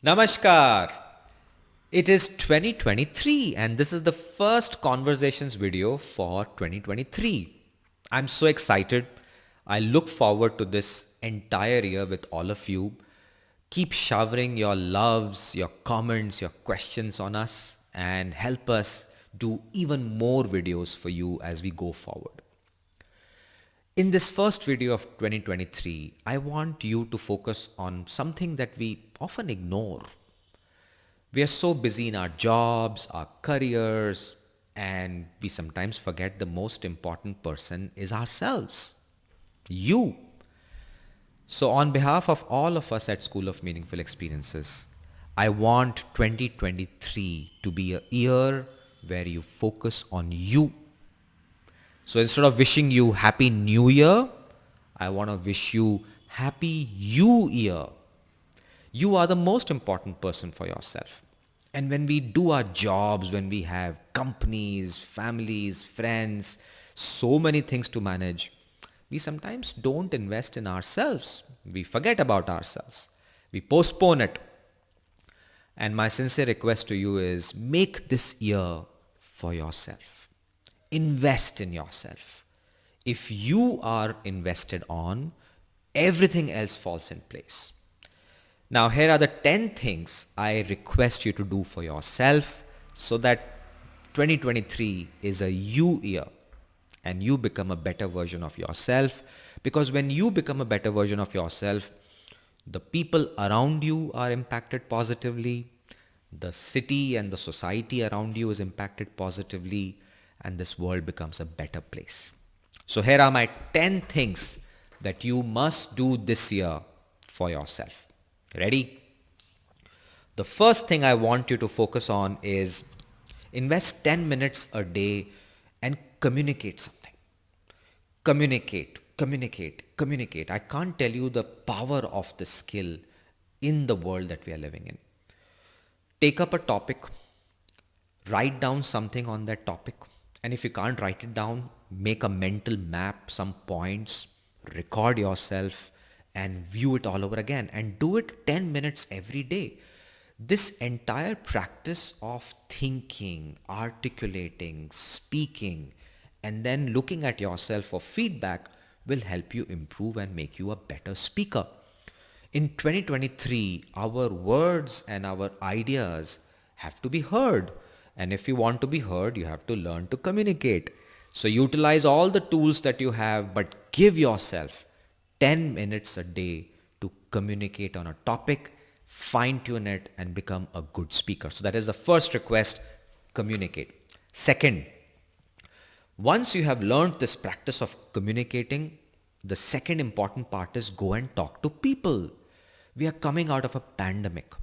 Namaskar. It is 2023 and this is the first conversations video for 2023. I'm so excited. I look forward to this entire year with all of you. Keep showering your loves, your comments, your questions on us and help us do even more videos for you as we go forward. In this first video of 2023, I want you to focus on something that we often ignore. We are so busy in our jobs, our careers, and we sometimes forget the most important person is ourselves. You. So on behalf of all of us at School of Meaningful Experiences, I want 2023 to be a year where you focus on you. So instead of wishing you Happy New Year, I want to wish you Happy You Year. You are the most important person for yourself. And when we do our jobs, when we have companies, families, friends, so many things to manage, we sometimes don't invest in ourselves. We forget about ourselves. We postpone it. And my sincere request to you is make this year for yourself. Invest in yourself. If you are invested on, everything else falls in place. Now, here are the 10 things I request you to do for yourself so that 2023 is a you year and you become a better version of yourself. Because when you become a better version of yourself, the people around you are impacted positively, the city and the society around you is impacted positively, and this world becomes a better place. So here are my 10 things that you must do this year for yourself. Ready? The first thing I want you to focus on is invest 10 minutes a day and communicate something. Communicate. I can't tell you the power of this skill in the world that we are living in. Take up a topic, write down something on that topic. And if you can't write it down, make a mental map, some points, record yourself and view it all over again and do it 10 minutes every day. This entire practice of thinking, articulating, speaking, and then looking at yourself for feedback will help you improve and make you a better speaker. In 2023, our words and our ideas have to be heard. And if you want to be heard, you have to learn to communicate. So utilize all the tools that you have, but give yourself 10 minutes a day to communicate on a topic, fine-tune it, and become a good speaker. So that is the first request, communicate. Second, once you have learned this practice of communicating, the second important part is go and talk to people. We are coming out of a pandemic.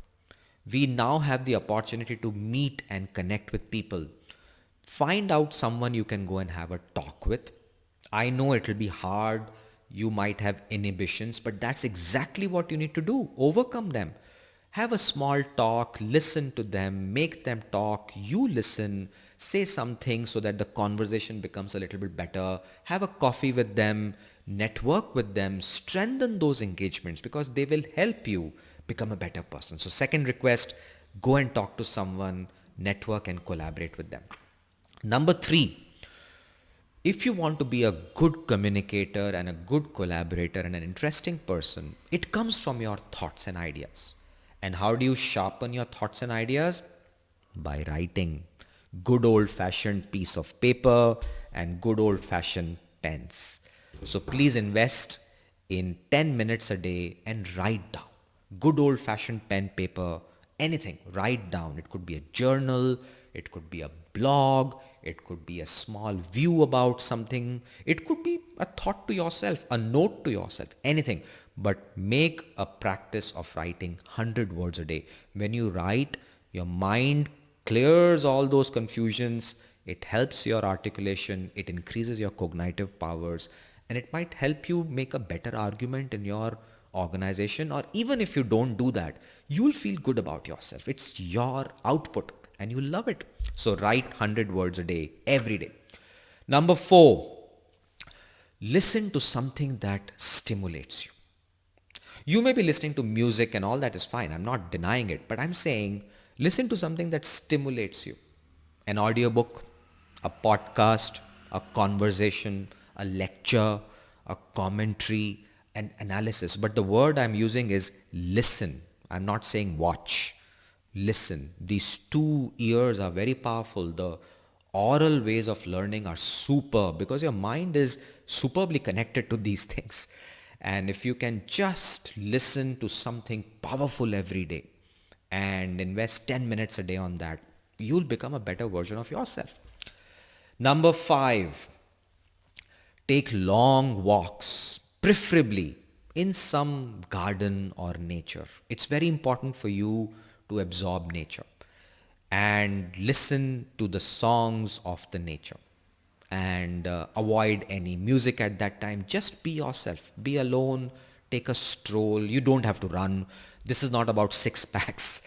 We now have the opportunity to meet and connect with people. Find out someone you can go and have a talk with. I know it will be hard. You might have inhibitions, but that's exactly what you need to do. Overcome them. Have a small talk, listen to them, make them talk, you listen, say something so that the conversation becomes a little bit better. Have a coffee with them, network with them, strengthen those engagements because they will help you become a better person. So second request, go and talk to someone, network and collaborate with them. Number 3, if you want to be a good communicator and a good collaborator and an interesting person, it comes from your thoughts and ideas. And how do you sharpen your thoughts and ideas? By writing. Good old-fashioned piece of paper and good old-fashioned pens. So please invest in 10 minutes a day and write down. Good old-fashioned pen, paper, anything, write down. It could be a journal, it could be a blog, it could be a small view about something, it could be a thought to yourself, a note to yourself, anything. But make a practice of writing 100 words a day. When you write, your mind clears all those confusions, it helps your articulation, it increases your cognitive powers, and it might help you make a better argument in your organization. Or even if you don't do that, you'll feel good about yourself. It's your output and you love it. So write 100 words a day, every day. Number 4, listen to something that stimulates you. You may be listening to music and all that is fine. I'm not denying it, but I'm saying listen to something that stimulates you. An audiobook, a podcast, a conversation, a lecture, a commentary, an analysis. But the word I'm using is listen. I'm not saying watch. Listen. These two ears are very powerful. The oral ways of learning are superb because your mind is superbly connected to these things. And if you can just listen to something powerful every day and invest 10 minutes a day on that, you'll become a better version of yourself. Number 5, take long walks, preferably in some garden or nature. It's very important for you to absorb nature and listen to the songs of the nature and avoid any music at that time. Just be yourself, be alone, take a stroll. You don't have to run. This is not about six packs.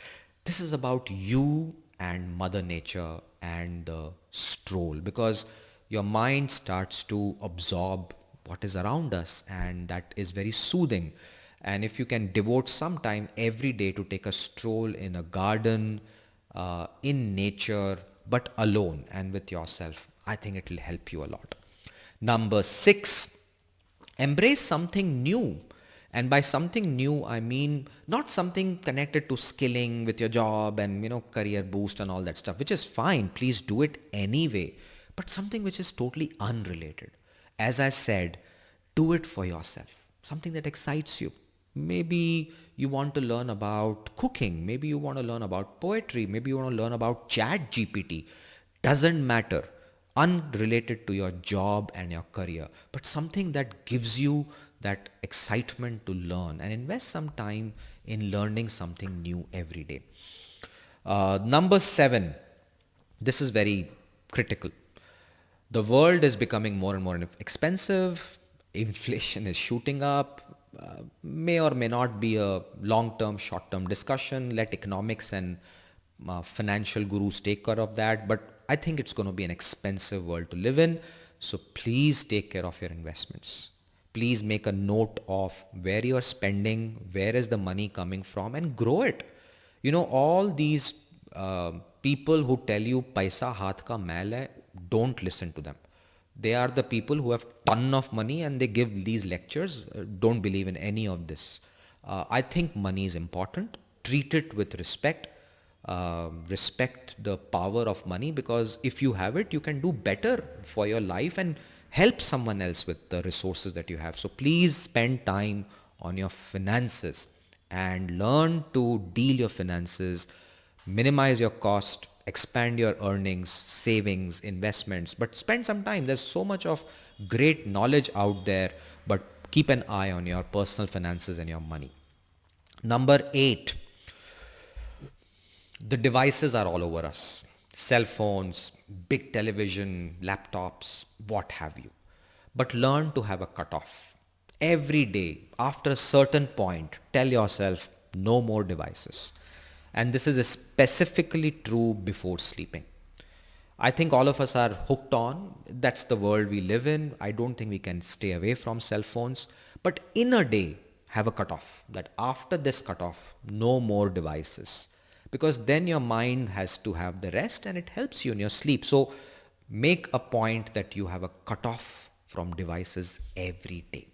This is about you and Mother Nature and the stroll, because your mind starts to absorb what is around us, and that is very soothing. And if you can devote some time every day to take a stroll in a garden, in nature, but alone and with yourself, I think it will help you a lot. Number 6, embrace something new. And by something new, I mean not something connected to skilling with your job and, career boost and all that stuff, which is fine. Please do it anyway. But something which is totally unrelated. As I said, do it for yourself. Something that excites you. Maybe you want to learn about cooking. Maybe you want to learn about poetry. Maybe you want to learn about chat GPT. Doesn't matter. Unrelated to your job and your career, but something that gives you that excitement to learn, and invest some time in learning something new every day. Number 7, this is very critical. The world is becoming more and more expensive. Inflation is shooting up. May or may not be a long-term, short-term discussion. Let economics and financial gurus take care of that. But I think it's going to be an expensive world to live in. So please take care of your investments. Please make a note of where you are spending, where is the money coming from, and grow it. All these people who tell you paisa haath ka mail hai, don't listen to them. They are the people who have ton of money and they give these lectures. Don't believe in any of this. I think money is important. Treat it with respect. Respect the power of money, because if you have it, you can do better for your life and help someone else with the resources that you have. So please spend time on your finances and learn to deal your finances, minimize your cost, expand your earnings, savings, investments, but spend some time. There's so much of great knowledge out there, but keep an eye on your personal finances and your money. Number 8, the devices are all over us. Cell phones, big television, laptops, what have you. But learn to have a cutoff. Every day, after a certain point, tell yourself no more devices. And this is specifically true before sleeping. I think all of us are hooked on. That's the world we live in. I don't think we can stay away from cell phones. But in a day, have a cutoff. That after this cutoff, no more devices. Because then your mind has to have the rest and it helps you in your sleep. So make a point that you have a cutoff from devices every day.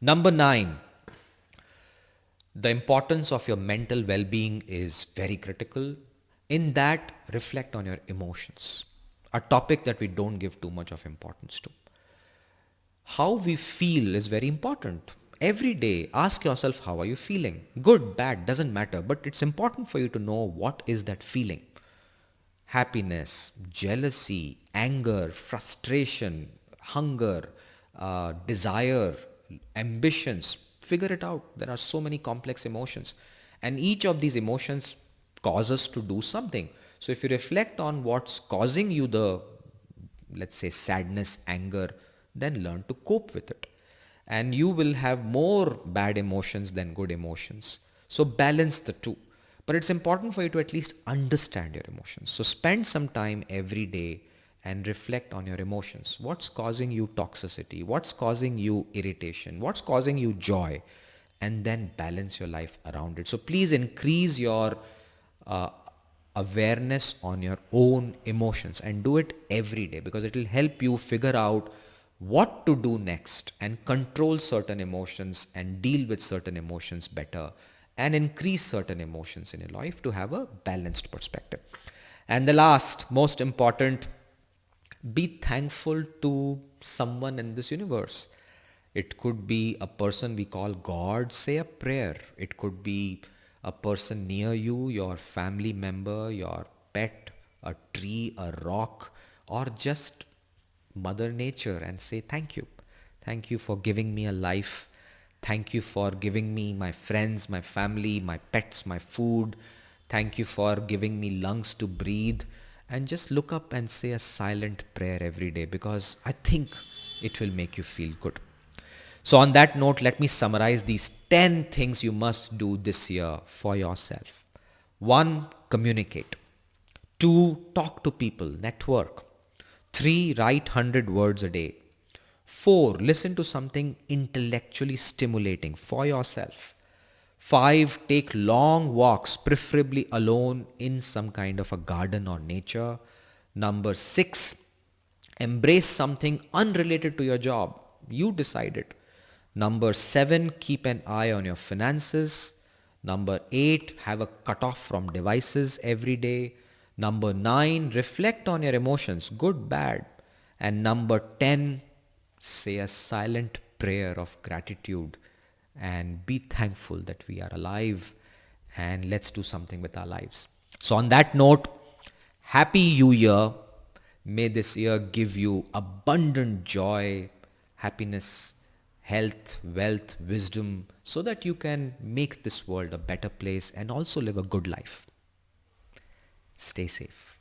Number 9, the importance of your mental well-being is very critical. In that, reflect on your emotions, a topic that we don't give too much of importance to. How we feel is very important. Every day, ask yourself, how are you feeling? Good, bad, doesn't matter, but it's important for you to know what is that feeling. Happiness, jealousy, anger, frustration, hunger, desire, ambitions. Figure it out. There are so many complex emotions. And each of these emotions cause us to do something. So if you reflect on what's causing you the, let's say, sadness, anger, then learn to cope with it. And you will have more bad emotions than good emotions. So balance the two. But it's important for you to at least understand your emotions. So spend some time every day and reflect on your emotions. What's causing you toxicity? What's causing you irritation? What's causing you joy? and then balance your life around it. So please increase your uh, awareness on your own emotions and do it every day, because it will help you figure out what to do next and control certain emotions and deal with certain emotions better and increase certain emotions in your life to have a balanced perspective. And the last, most important, be thankful to someone in this universe. It could be a person we call God, say a prayer. It could be a person near you, your family member, your pet, a tree, a rock, or just Mother Nature, and say thank you. Thank you for giving me a life. Thank you for giving me my friends, my family, my pets, my food. Thank you for giving me lungs to breathe. And just look up and say a silent prayer every day, because I think it will make you feel good. So, on that note, let me summarize these 10 things you must do this year for yourself. 1. Communicate. 2. Talk to people, network. 3. Write 100 words a day. 4. Listen to something intellectually stimulating for yourself. 5. Take long walks, preferably alone in some kind of a garden or nature. Number 6. Embrace something unrelated to your job. You decide it. Number 7. Keep an eye on your finances. Number 8. Have a cutoff from devices every day. Number 9. Reflect on your emotions, good, bad. And number 10. Say a silent prayer of gratitude and be thankful that we are alive, and let's do something with our lives. So, on that note, Happy New Year. May this year give you abundant joy, happiness, health, wealth, wisdom, so that you can make this world a better place and also live a good life. Stay safe.